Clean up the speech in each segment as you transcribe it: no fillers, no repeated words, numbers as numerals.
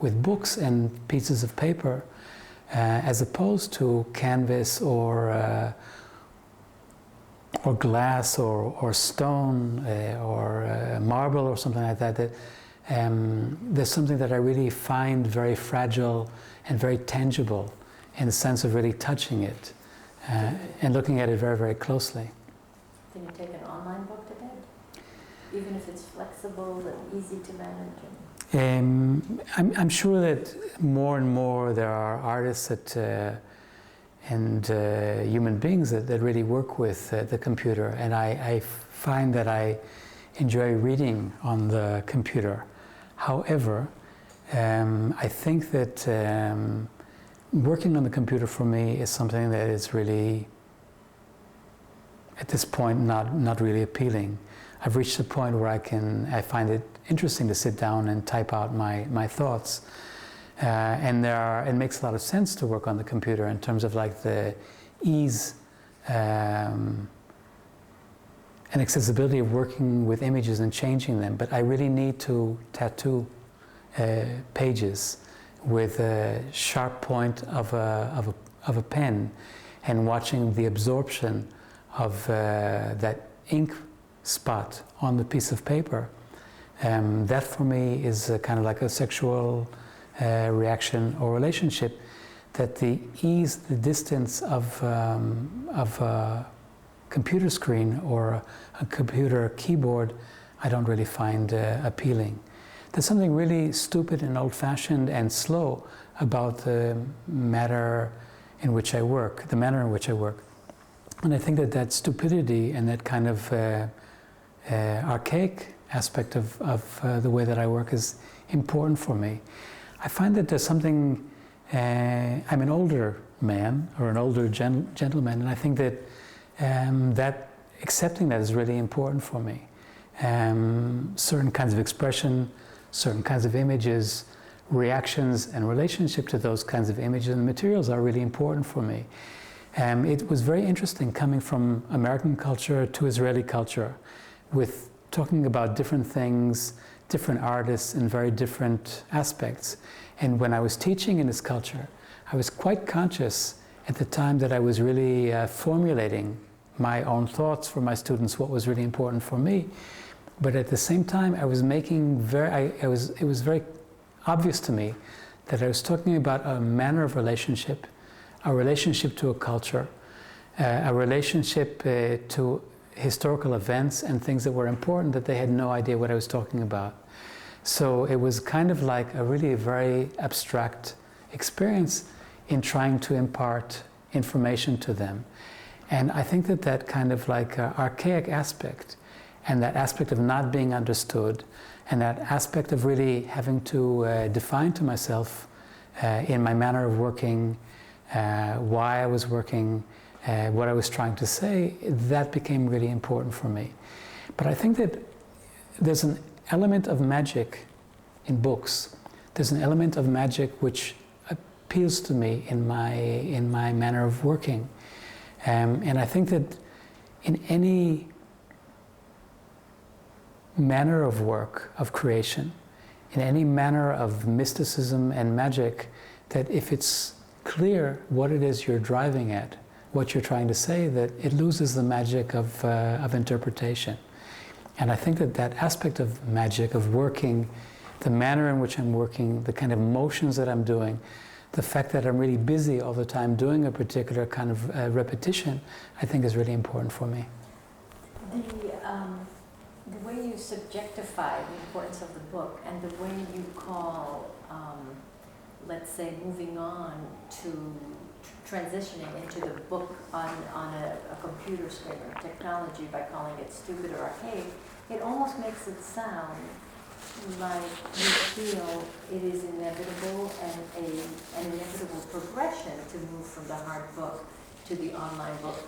with books and pieces of paper, as opposed to canvas or glass or stone or marble or something like that. There's something that I really find very fragile and very tangible in the sense of really touching it and looking at it very, very closely. Can you take an online book to bed? Even if it's flexible and easy to manage? I'm sure that more and more there are artists and human beings that really work with the computer, and I find that I enjoy reading on the computer. However, I think that working on the computer for me is something that is really, at this point, not really appealing. I've reached a point where I find it interesting to sit down and type out my thoughts. And it makes a lot of sense to work on the computer in terms of like the ease and accessibility of working with images and changing them. But I really need to tattoo pages with a sharp point of a pen and watching the absorption of that ink spot on the piece of paper. That for me is kind of like a sexual reaction or relationship, that the ease, the distance of a computer screen or a computer keyboard, I don't really find appealing. There's something really stupid and old-fashioned and slow about the manner in which I work. And I think that stupidity and that kind of archaic aspect of the way that I work is important for me. I find that there's something, I'm an older man or an older gentleman, and I think that that accepting that is really important for me. Certain kinds of expression, certain kinds of images, reactions and relationship to those kinds of images and materials are really important for me. It was very interesting coming from American culture to Israeli culture, with talking about different things, different artists in very different aspects. And when I was teaching in this culture, I was quite conscious at the time that I was really formulating my own thoughts for my students, what was really important for me. But at the same time, I was making it was very obvious to me that I was talking about a manner of relationship, a relationship to a culture, a relationship to historical events and things that were important that they had no idea what I was talking about. So it was kind of like a really very abstract experience in trying to impart information to them. And I think that kind of like archaic aspect, and that aspect of not being understood, and that aspect of really having to define to myself in my manner of working, why I was working, what I was trying to say, that became really important for me. But I think that there's an element of magic in books. There's an element of magic which appeals to me in my manner of working. And I think that in any manner of work, of creation, in any manner of mysticism and magic, that if it's clear what it is you're driving at, what you're trying to say, that it loses the magic of interpretation. And I think that aspect of magic, of working, the manner in which I'm working, the kind of motions that I'm doing, the fact that I'm really busy all the time doing a particular kind of repetition, I think is really important for me. The way you subjectify the importance of the book and the way you call, let's say, moving on to transitioning into the book on a computer screen or technology by calling it stupid or archaic, it almost makes it sound like you feel it is inevitable and an inevitable progression to move from the hard book to the online book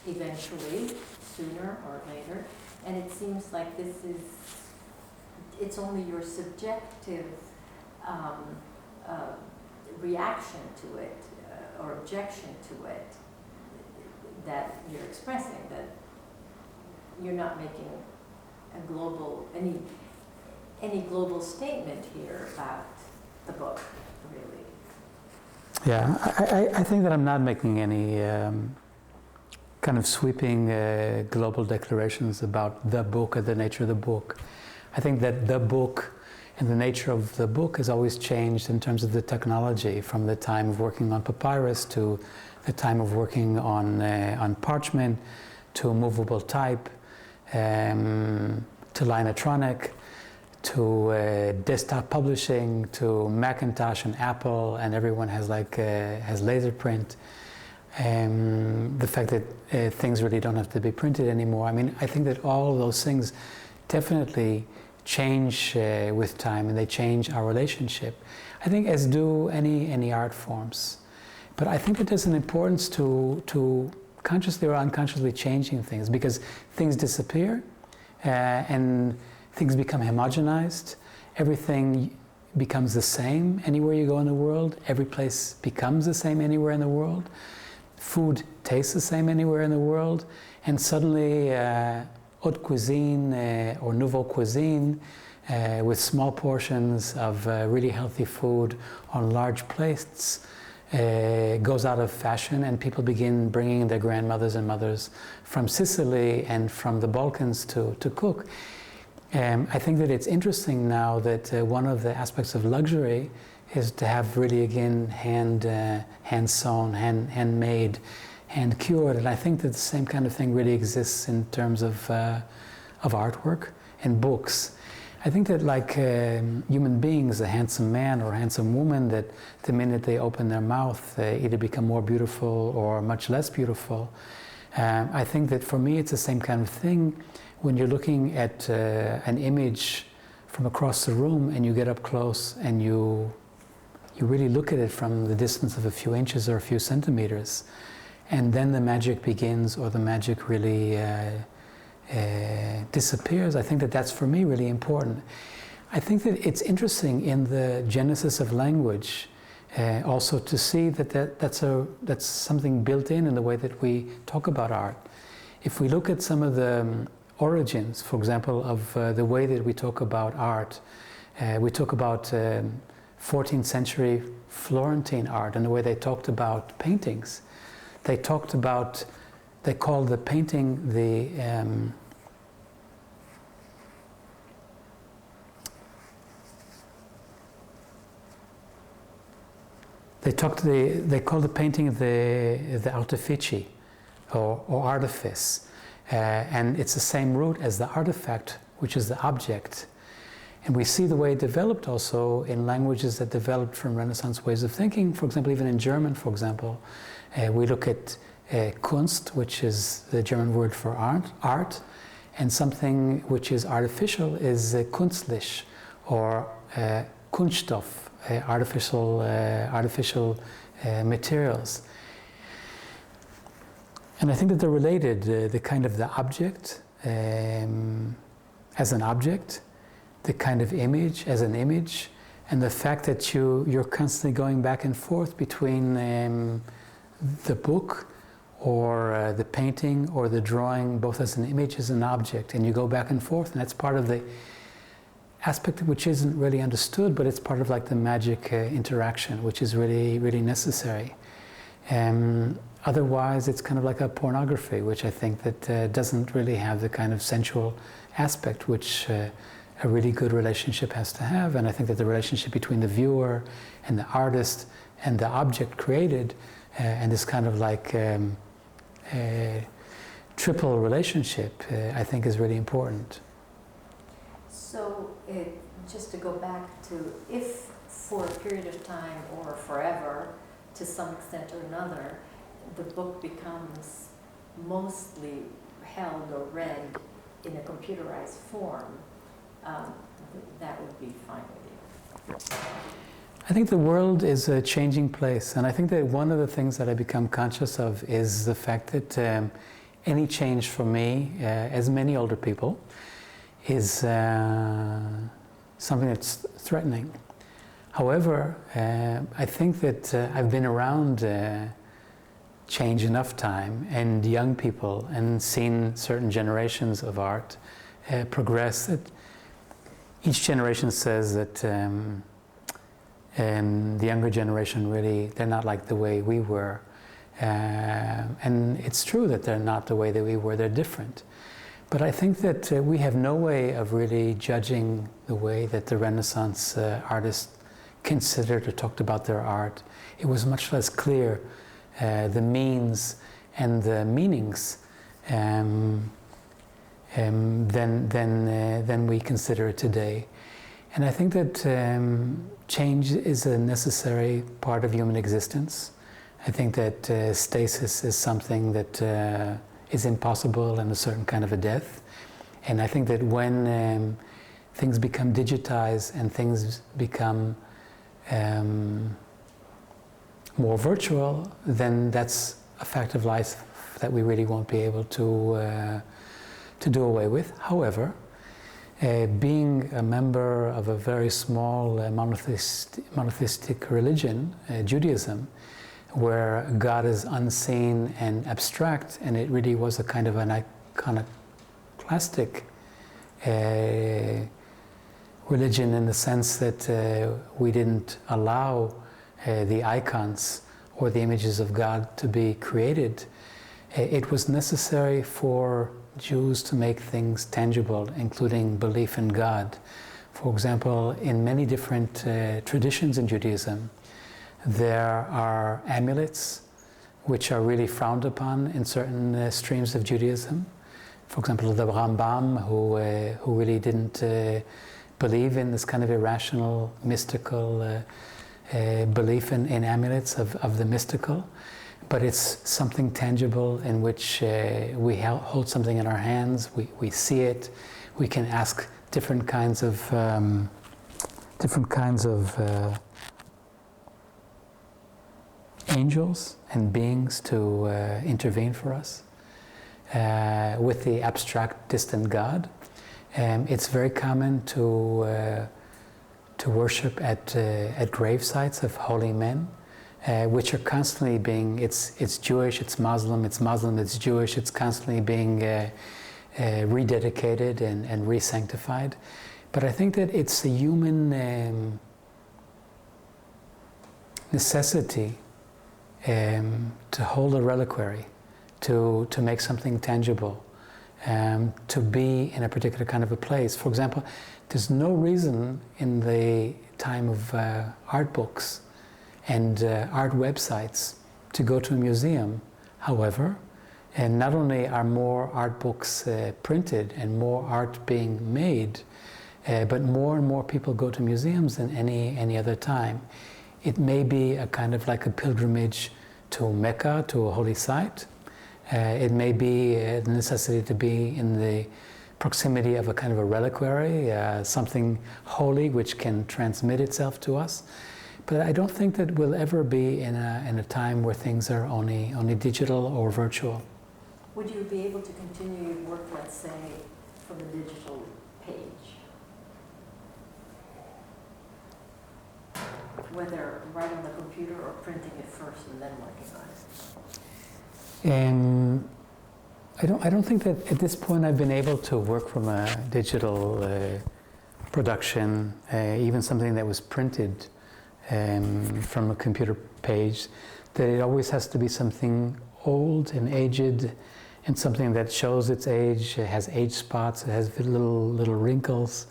eventually, sooner or later. And it seems like it's only your subjective reaction to it or objection to it that you're expressing, that you're not making a global, any global statement here the book, really. Yeah, I think that I'm not making any kind of sweeping global declarations about the book or the nature of the book. I think that the book and the nature of the book has always changed in terms of the technology, from the time of working on papyrus to the time of working on parchment, to movable type, to Linotronic, to desktop publishing, to Macintosh and Apple, and everyone has has laser print. The fact that things really don't have to be printed anymore. I mean, I think that all of those things definitely change with time, and they change our relationship. I think as do any art forms. But I think that there's an importance to consciously or unconsciously changing things, because things disappear and things become homogenized. Everything becomes the same anywhere you go in the world. Every place becomes the same anywhere in the world. Food tastes the same anywhere in the world. And suddenly haute cuisine or nouveau cuisine with small portions of really healthy food on large plates goes out of fashion, and people begin bringing their grandmothers and mothers from Sicily and from the Balkans to cook. I think that it's interesting now that one of the aspects of luxury is to have really, again, hand-sewn, handmade, hand-cured, and I think that the same kind of thing really exists in terms of artwork and books. I think that like human beings, a handsome man or a handsome woman, that the minute they open their mouth, they either become more beautiful or much less beautiful. I think that for me it's the same kind of thing when you're looking at an image from across the room and you get up close and you really look at it from the distance of a few inches or a few centimeters, and then the magic begins, or the magic really disappears. I think that that's for me really important. I think that it's interesting in the genesis of language also to see that that's something built in the way that we talk about art. If we look at some of the origins, for example, of the way that we talk about art, we talk about 14th century Florentine art and the way they talked about paintings. They called the painting they called the painting the artifici, or artifice, and it's the same root as the artifact, which is the object. And we see the way it developed also in languages that developed from Renaissance ways of thinking. For example, even in German, for example, we look at Kunst, which is the German word for art, and something which is artificial is kunstlich, or Kunststoff, artificial materials. And I think that they're related, the kind of the object as an object, the kind of image as an image, and the fact that you're constantly going back and forth between the book or the painting or the drawing, both as an image as an object, and you go back and forth, and that's part of the aspect which isn't really understood, but it's part of like the magic interaction, which is really, really necessary. Otherwise, it's kind of like a pornography, which I think that doesn't really have the kind of sensual aspect which a really good relationship has to have. And I think that the relationship between the viewer and the artist and the object created, and this kind of like triple relationship, I think is really important. So, just to go back to, if for a period of time or forever, to some extent or another, the book becomes mostly held or read in a computerized form, that would be fine with you. I think the world is a changing place, and I think that one of the things that I become conscious of is the fact that any change for me, as many older people, is something that's threatening. However, I think that I've been around change enough time, and young people, and seen certain generations of art progress, that each generation says that the younger generation really, they're not like the way we were. And it's true that they're not the way that we were, they're different. But I think that we have no way of really judging the way that the Renaissance artists considered or talked about their art. It was much less clear, the means and the meanings than we consider it today. And I think that change is a necessary part of human existence. I think that stasis is something that is impossible and a certain kind of a death. And I think that when things become digitized and things become more virtual, then that's a fact of life that we really won't be able to do away with. However, being a member of a very small monotheistic religion, Judaism, where God is unseen and abstract, and it really was a kind of an iconoclastic religion in the sense that we didn't allow the icons or the images of God to be created. It was necessary for Jews to make things tangible, including belief in God. For example, in many different traditions in Judaism, there are amulets which are really frowned upon in certain streams of Judaism. For example, the Rambam, who really didn't believe in this kind of irrational, mystical belief in amulets of the mystical. But it's something tangible in which we hold something in our hands, we see it, we can ask different kinds of angels and beings to intervene for us with the abstract, distant God. It's very common to worship at grave sites of holy men, which are constantly being, it's Jewish, it's Muslim, it's Jewish, it's constantly being rededicated and re-sanctified. But I think that it's a human necessity to hold a reliquary, to make something tangible, to be in a particular kind of a place. For example, there's no reason in the time of art books and art websites to go to a museum. However, and not only are more art books printed and more art being made, but more and more people go to museums than any other time. It may be a kind of like a pilgrimage to Mecca, to a holy site. It may be the necessity to be in the proximity of a kind of a reliquary, something holy which can transmit itself to us. But I don't think that we'll ever be in a time where things are only digital or virtual. Would you be able to continue your work, let's say, from the digital page? Whether right on the computer or printing it first and then working on it? I don't think that at this point I've been able to work from a digital production, even something that was printed from a computer page, that it always has to be something old and aged and something that shows its age, it has age spots, it has little wrinkles.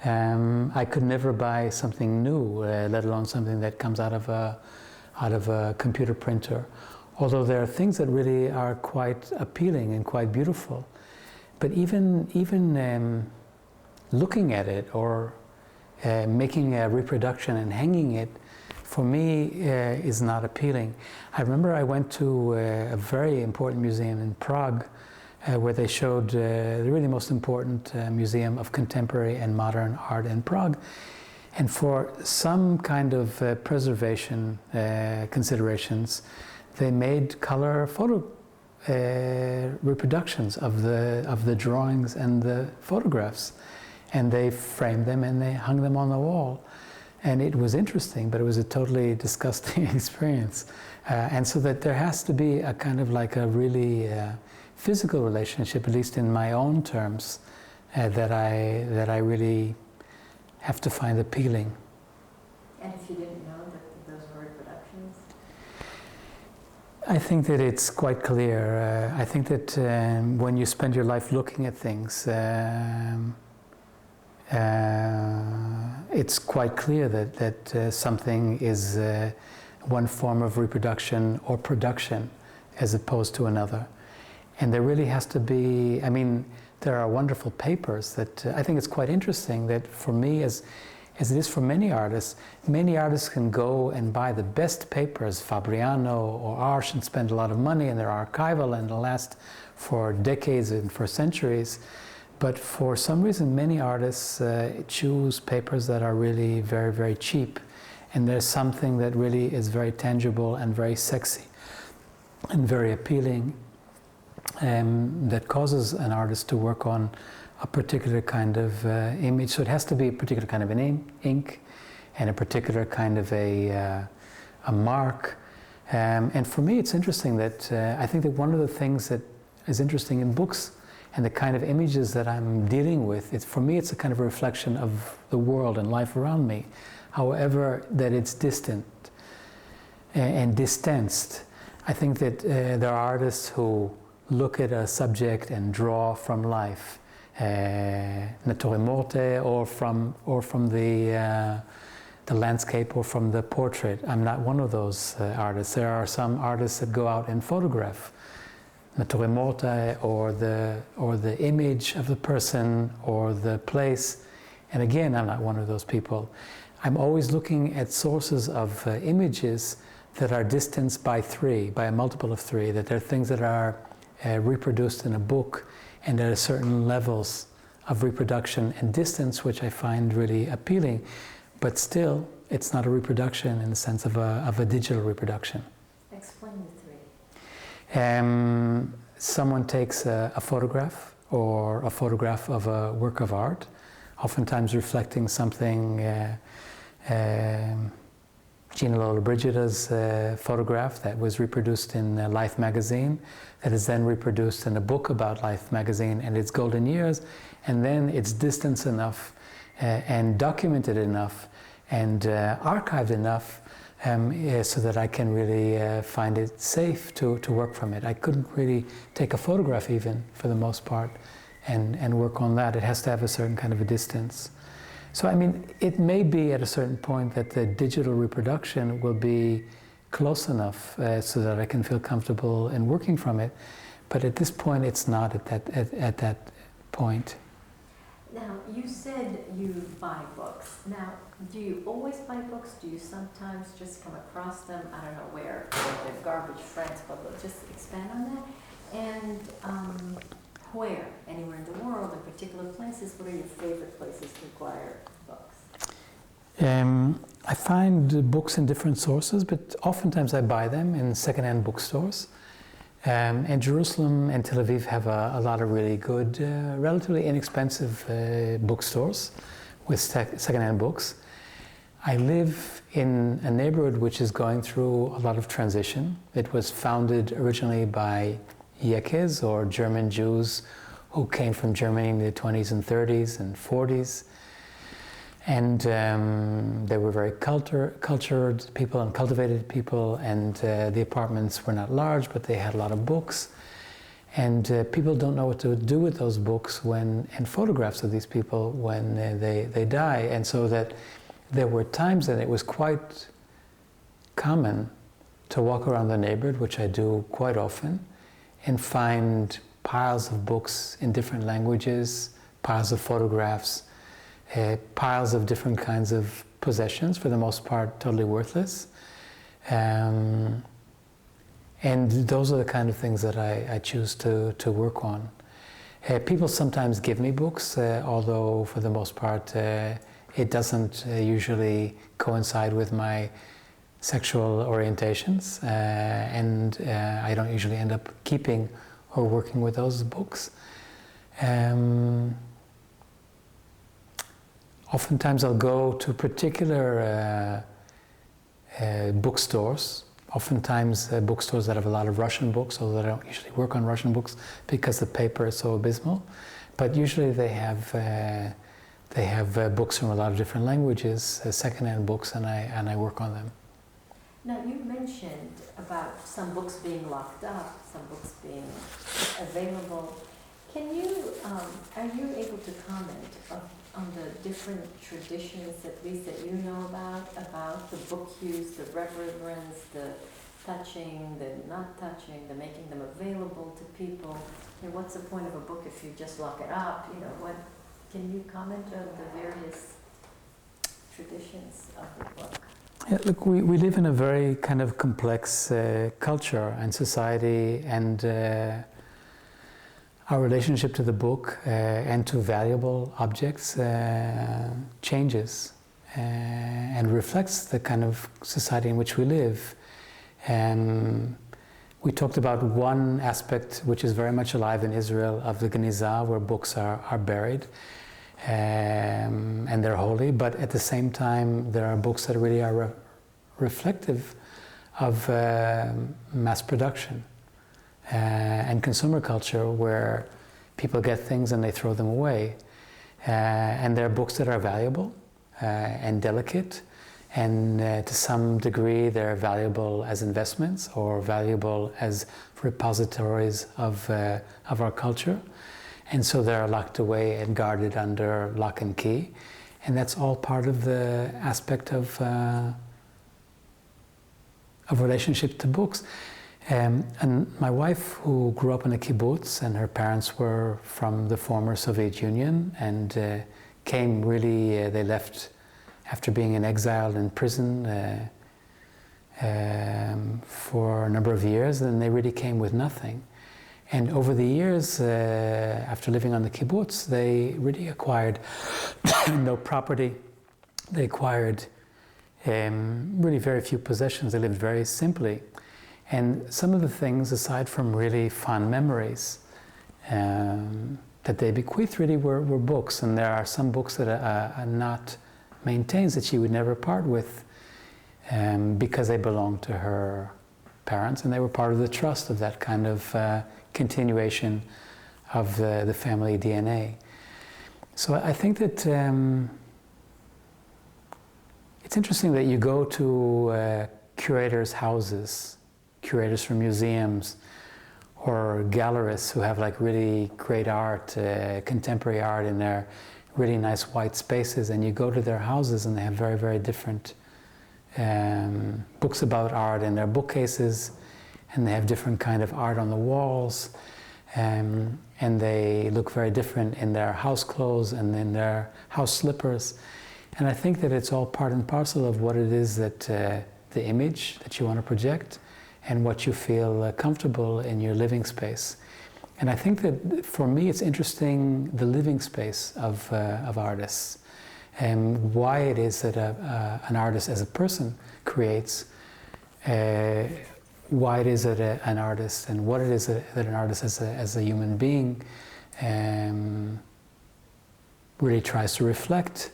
I could never buy something new, let alone something that comes out of a computer printer. Although there are things that really are quite appealing and quite beautiful, but even looking at it or making a reproduction and hanging it, for me, is not appealing. I remember I went to a very important museum in Prague, where they showed the really most important museum of contemporary and modern art in Prague. And for some kind of preservation considerations, they made color photo reproductions of the drawings and the photographs. And they framed them and they hung them on the wall. And it was interesting, but it was a totally disgusting experience. And so that there has to be a kind of like a really physical relationship, at least in my own terms, that I really have to find appealing. And if you didn't know that those were reproductions? I think that it's quite clear. I think that when you spend your life looking at things, it's quite clear that something is one form of reproduction or production as opposed to another. And there really has to be, I mean, there are wonderful papers that I think it's quite interesting that for me, as it is for many artists can go and buy the best papers, Fabriano or Arches, and spend a lot of money, and they're archival and they'll last for decades and for centuries. But for some reason, many artists choose papers that are really very, very cheap. And there's something that really is very tangible and very sexy and very appealing that causes an artist to work on a particular kind of image. So it has to be a particular kind of an ink and a particular kind of a mark. And for me, it's interesting that I think that one of the things that is interesting in books and the kind of images that I'm dealing with, for me, it's a kind of a reflection of the world and life around me. However, that it's distant and distanced. I think that there are artists who look at a subject and draw from life, Natore Morte, or from the landscape, or from the portrait. I'm not one of those artists. There are some artists that go out and photograph Natore Morte, or the image of the person, or the place. And again, I'm not one of those people. I'm always looking at sources of images that are distanced by three, by a multiple of three, that they're things that are reproduced in a book and at certain levels of reproduction and distance, which I find really appealing. But still, it's not a reproduction in the sense of a digital reproduction. Explain the three. Someone takes a photograph, or a photograph of a work of art, oftentimes reflecting something. Gina Lollobrigida's photograph that was reproduced in Life magazine, that is then reproduced in a book about Life magazine and its golden years, and then it's distanced enough and documented enough and archived enough so that I can really find it safe to work from it. I couldn't really take a photograph even, for the most part, and work on that. It has to have a certain kind of a distance. So, I mean, it may be at a certain point that the digital reproduction will be close enough so that I can feel comfortable in working from it, but at this point it's not at that point. Now, you said you buy books. Now, do you always buy books? Do you sometimes just come across them, I don't know where, the garbage friends, but just expand on that? And where? Anywhere in the world, in particular places? What are your favorite places to acquire books? I find books in different sources, but oftentimes I buy them in secondhand bookstores. And Jerusalem and Tel Aviv have a lot of really good, relatively inexpensive bookstores with secondhand books. I live in a neighborhood which is going through a lot of transition. It was founded originally by Yekes, or German Jews who came from Germany in the 20s and 30s and 40s. And they were very cultured people and cultivated people, and the apartments were not large, but they had a lot of books. And people don't know what to do with those books and photographs of these people when they die. And so that there were times that it was quite common to walk around the neighborhood, which I do quite often, and find piles of books in different languages, piles of photographs, piles of different kinds of possessions, for the most part totally worthless. And those are the kind of things that I choose to work on. People sometimes give me books, although for the most part it doesn't usually coincide with my sexual orientations, and I don't usually end up keeping or working with those books. Oftentimes I'll go to particular bookstores, oftentimes bookstores that have a lot of Russian books, although I don't usually work on Russian books because the paper is so abysmal, but usually they have They have books from a lot of different languages, secondhand books, and I work on them. Now, you mentioned about some books being locked up, some books being available. Can you, are you able to comment on the different traditions, at least that you know about the book use, the reverence, the touching, the not touching, the making them available to people? And what's the point of a book if you just lock it up? You know, what, can you comment on the various traditions of the book? Yeah, look, we live in a very kind of complex culture and society, and our relationship to the book and to valuable objects changes and reflects the kind of society in which we live. We talked about one aspect which is very much alive in Israel of the Genizah, where books are buried and they're holy, but at the same time there are books that really are reflective of mass production and consumer culture, where people get things and they throw them away. And there are books that are valuable and delicate, and to some degree they're valuable as investments or valuable as repositories of our culture. And so they're locked away and guarded under lock and key. And that's all part of the aspect of relationship to books. And my wife, who grew up in a kibbutz, and her parents were from the former Soviet Union, and came really, they left after being in exile in prison for a number of years, and they really came with nothing. And over the years, after living on the kibbutz, they really acquired no property. They acquired really very few possessions. They lived very simply. And some of the things, aside from really fond memories, that they bequeathed really were books. And there are some books that Anat maintains that she would never part with because they belonged to her parents, and they were part of the trust of that kind of continuation of the family DNA. So I think that it's interesting that you go to curators' houses, curators from museums, or gallerists who have like really great art, contemporary art in their really nice white spaces, and you go to their houses and they have very, very different books about art in their bookcases, and they have different kind of art on the walls, and they look very different in their house clothes and in their house slippers. And I think that it's all part and parcel of what it is that the image that you want to project and what you feel comfortable in your living space. And I think that for me it's interesting, the living space of artists, and why it is that an artist as a person creates, why it is that an artist, and what it is that an artist as a human being really tries to reflect,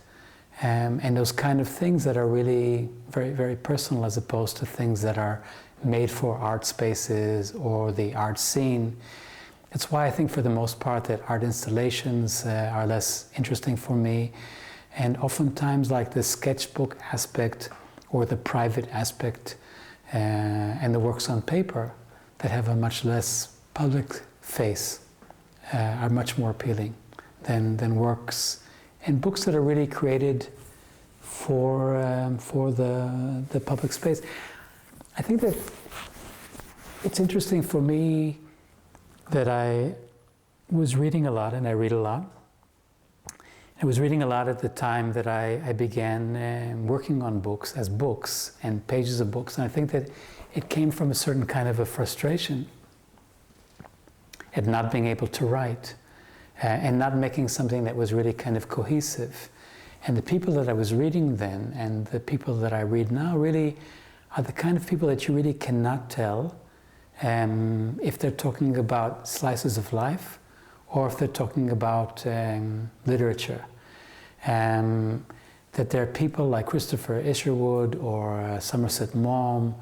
and those kind of things that are really very, very personal, as opposed to things that are made for art spaces or the art scene. It's why I think for the most part that art installations are less interesting for me, and oftentimes like the sketchbook aspect or the private aspect and the works on paper that have a much less public face are much more appealing than works and books that are really created for the public space. I think that it's interesting for me that I was reading a lot, and I read a lot. I was reading a lot at the time that I began working on books as books and pages of books, and I think that it came from a certain kind of a frustration at not being able to write and not making something that was really kind of cohesive. And the people that I was reading then and the people that I read now really are the kind of people that you really cannot tell if they're talking about slices of life or if they're talking about literature. That there are people like Christopher Isherwood or Somerset Maugham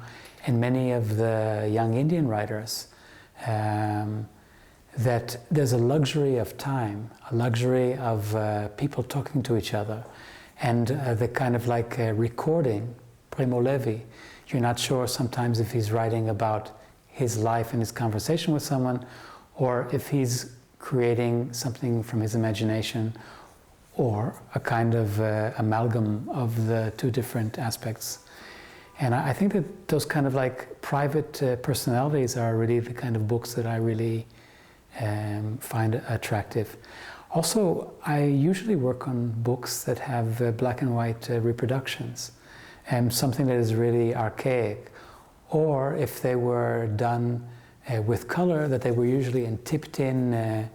and many of the young Indian writers that there's a luxury of time, a luxury of people talking to each other, and the kind of like recording. Primo Levi, you're not sure sometimes if he's writing about his life and his conversation with someone, or if he's creating something from his imagination, or a kind of amalgam of the two different aspects. And I think that those kind of like private personalities are really the kind of books that I really find attractive. Also, I usually work on books that have black and white reproductions, something that is really archaic, or if they were done with color, that they were usually in tipped-in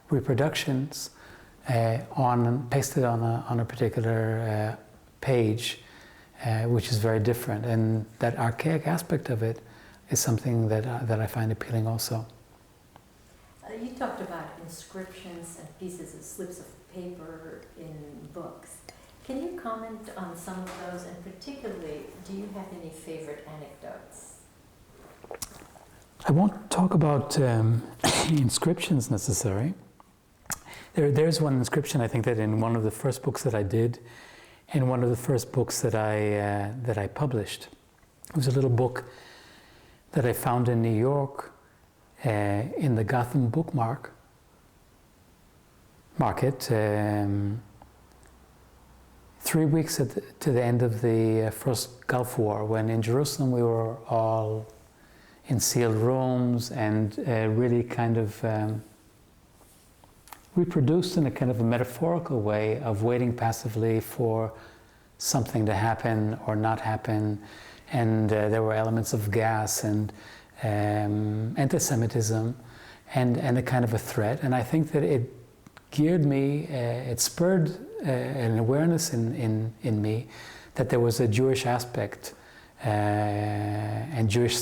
reproductions pasted on a particular page, which is very different. And that archaic aspect of it is something that I find appealing also. You talked about inscriptions and pieces of slips of paper in books. Can you comment on some of those, and particularly, do you have any favorite anecdotes? I won't talk about inscriptions necessarily. There's one inscription, I think, that in one of the first books that I did, in one of the first books that I published. It was a little book that I found in New York in the Gotham Book Market. 3 weeks to the end of the first Gulf War, when in Jerusalem we were all in sealed rooms and really kind of reproduced in a kind of a metaphorical way of waiting passively for something to happen or not happen. And there were elements of gas and anti-Semitism and a kind of a threat. And I think that it geared me, it spurred an awareness in me that there was a Jewish aspect and Jewish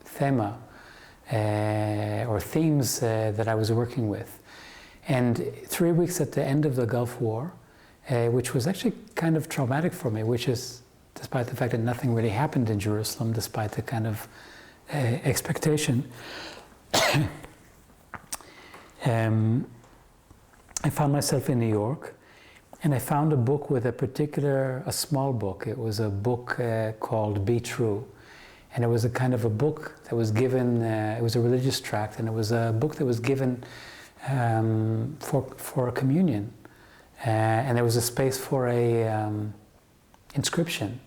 thema or themes that I was working with. And 3 weeks at the end of the Gulf War, which was actually kind of traumatic for me, which is, despite the fact that nothing really happened in Jerusalem, despite the kind of expectation, I found myself in New York, and I found a book with a small book. It was a book called Be True. And it was a kind of a book that was given, it was a religious tract, and it was a book that was given for a communion. And there was a space for a inscription.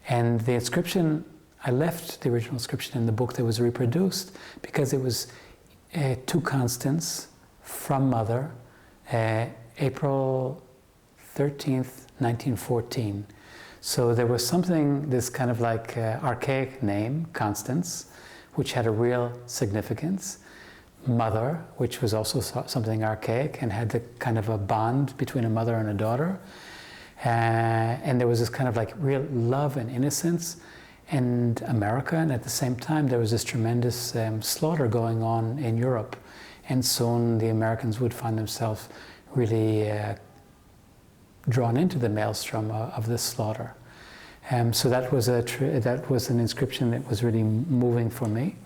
And the inscription, I left the original inscription in the book that was reproduced because it was 2 constants from Mother, April 13th, 1914. So there was something, this kind of like archaic name, Constance, which had a real significance. Mother, which was also something archaic and had the kind of a bond between a mother and a daughter. And there was this kind of like real love and innocence and America, and at the same time there was this tremendous slaughter going on in Europe. And soon the Americans would find themselves really drawn into the maelstrom of this slaughter. So that was an inscription that was really moving for me.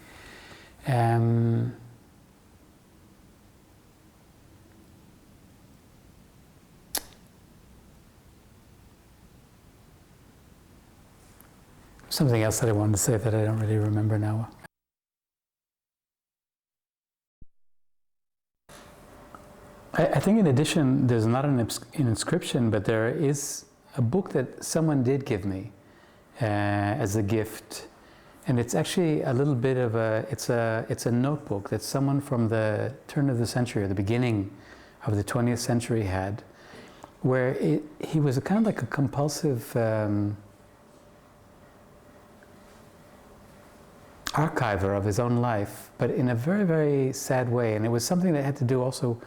Something else that I wanted to say that I don't really remember now. I think in addition, there's not an inscription, but there is a book that someone did give me as a gift. And it's actually a little bit of it's a notebook that someone from the turn of the century, or the beginning of the 20th century had, where he was a kind of like a compulsive archiver of his own life, but in a very, very sad way. And it was something that had to do also